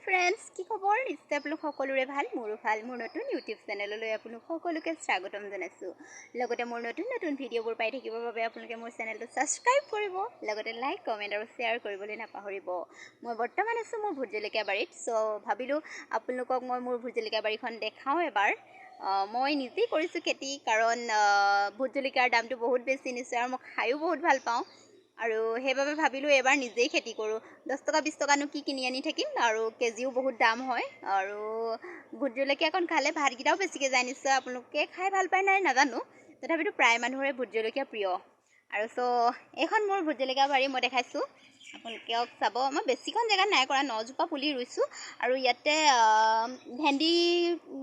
Friends, কি খবৰ? নিশ্চয় আপোনালোক সকলোৰে ভাল, মোৰো ভাল। মোৰ নতুন ইউটিউব চেনেললৈ আপোনালোক সকলোকে স্বাগতম জনাইছোঁ। লগতে মোৰ নতুন ভিডিঅ'বোৰ পাই থাকিবৰ বাবে আপোনালোকে মোৰ চেনেলটো ছাবস্ক্ৰাইব কৰিব, লগতে লাইক, কমেণ্ট আৰু শ্বেয়াৰ কৰিবলৈ নাপাহৰিব। মই বৰ্তমান আছোঁ মোৰ ভোট জলকীয়া বাৰীত, ভাবিলোঁ আপোনালোকক মই মোৰ ভোট জলকীয়া বাৰীখন দেখাওঁ এবাৰ। মই নিজেই কৰিছোঁ খেতি, কাৰণ ভোট জলকীয়াৰ দামটো বহুত বেছি নিশ্চয়, আৰু মই খায়ো বহুত ভাল পাওঁ। আৰু সেইবাবে ভাবিলোঁ এবাৰ নিজেই খেতি কৰোঁ। 10 টকা 20 টকানো কি কিনি আনি থাকিম, আৰু কেজিও বহুত দাম হয়। আৰু ভোট জলকীয়াকণ খালে ভাতকেইটাও বেছিকৈ যায় নিশ্চয়। আপোনালোকে খাই ভাল পায় নাই নাজানো, তথাপিতো প্ৰায় মানুহৰে ভোট জলকীয়া প্ৰিয়। আৰু এইখন মোৰ ভোট জলকীয়া বাৰী মই দেখাইছোঁ, আপোনালোকক চাব। মই বেছিখন জেগাত নাই কৰা, 9 জোপা পুলি ৰুইছোঁ। আৰু ইয়াতে ভেন্দি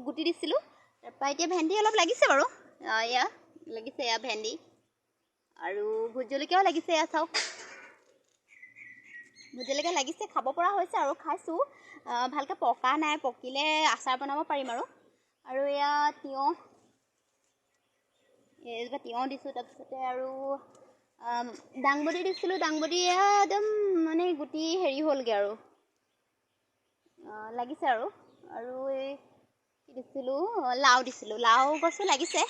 গুটি দিছিলোঁ, তাৰপৰা এতিয়া ভেন্দি অলপ লাগিছে বাৰু। এয়া লাগিছে, এয়া ভেন্দি। আৰু ভোট জলকীয়াও লাগিছে, এয়া চাওক। ভোট জলকীয়া লাগিছে, খাব পৰা হৈছে আৰু খাইছোঁ। ভালকৈ পকা নাই, পকিলে আচাৰ বনাব পাৰিম আৰু এয়া তিয়ঁহ, এজোপা তিয়ঁহ দিছোঁ। তাৰপিছতে আৰু দাংবডি দিছিলোঁ। দাংবডি এয়া একদম মানে গুটি হেৰি হ'লগৈ আৰু লাগিছে আৰু এই কি দিছিলোঁ, লাও দিছিলোঁ। লাও গছো লাগিছে।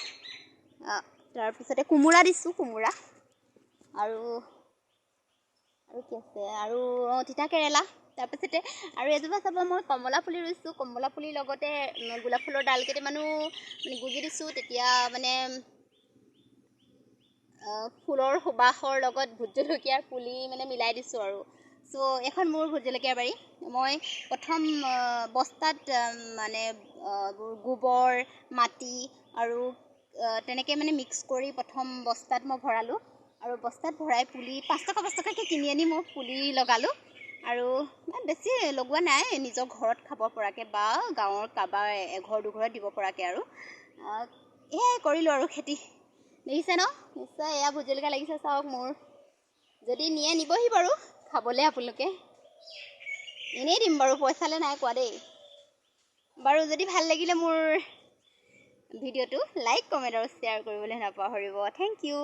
তাৰপিছতে কোমোৰা দিছোঁ, কোমোৰা আৰু কি আছে, আৰু তিতা কেৰেলা। তাৰপিছতে আৰু এজোপা চাব, মই কমলা পুলি ৰুইছোঁ। কমলা পুলিৰ লগতে গোলাপ ফুলৰ ডাল কেইটামানো মানে গুজি দিছোঁ। তেতিয়া মানে ফুলৰ সুবাসৰ লগত ভোট জলকীয়াৰ পুলি মানে মিলাই দিছোঁ আৰু। এখন মোৰ ভোট জলকীয়া বাৰী। মই প্ৰথম বস্তাত মানে গোবৰ, মাটি আৰু তেনেকৈ মানে মিক্স কৰি প্ৰথম বস্তাত মই ভৰালোঁ। আৰু বস্তাত ভৰাই পুলি 5 টকাকৈ কিনি আনি মই পুলি লগালোঁ। আৰু বেছি লগোৱা নাই, নিজৰ ঘৰত খাব পৰাকৈ বা গাঁৱৰ কাৰোবাৰ এঘৰ দুঘৰত দিব পৰাকৈ। আৰু এয়াই কৰিলোঁ আৰু খেতি। দেখিছে ন? নিশ্চয় এয়া ভোট জলকীয়া লাগিছে, চাওক মোৰ। যদি নিয়ে নিবহি বাৰু খাবলৈ আপোনালোকে। এনেই দিম বাৰু, পইচালৈ নাই কোৱা দেই। বাৰু যদি ভাল লাগিলে মোৰ ভিডিঅ'টো লাইক, কমেণ্ট আৰু শ্বেয়াৰ কৰিবলৈ নাপাহৰিব। Thank U.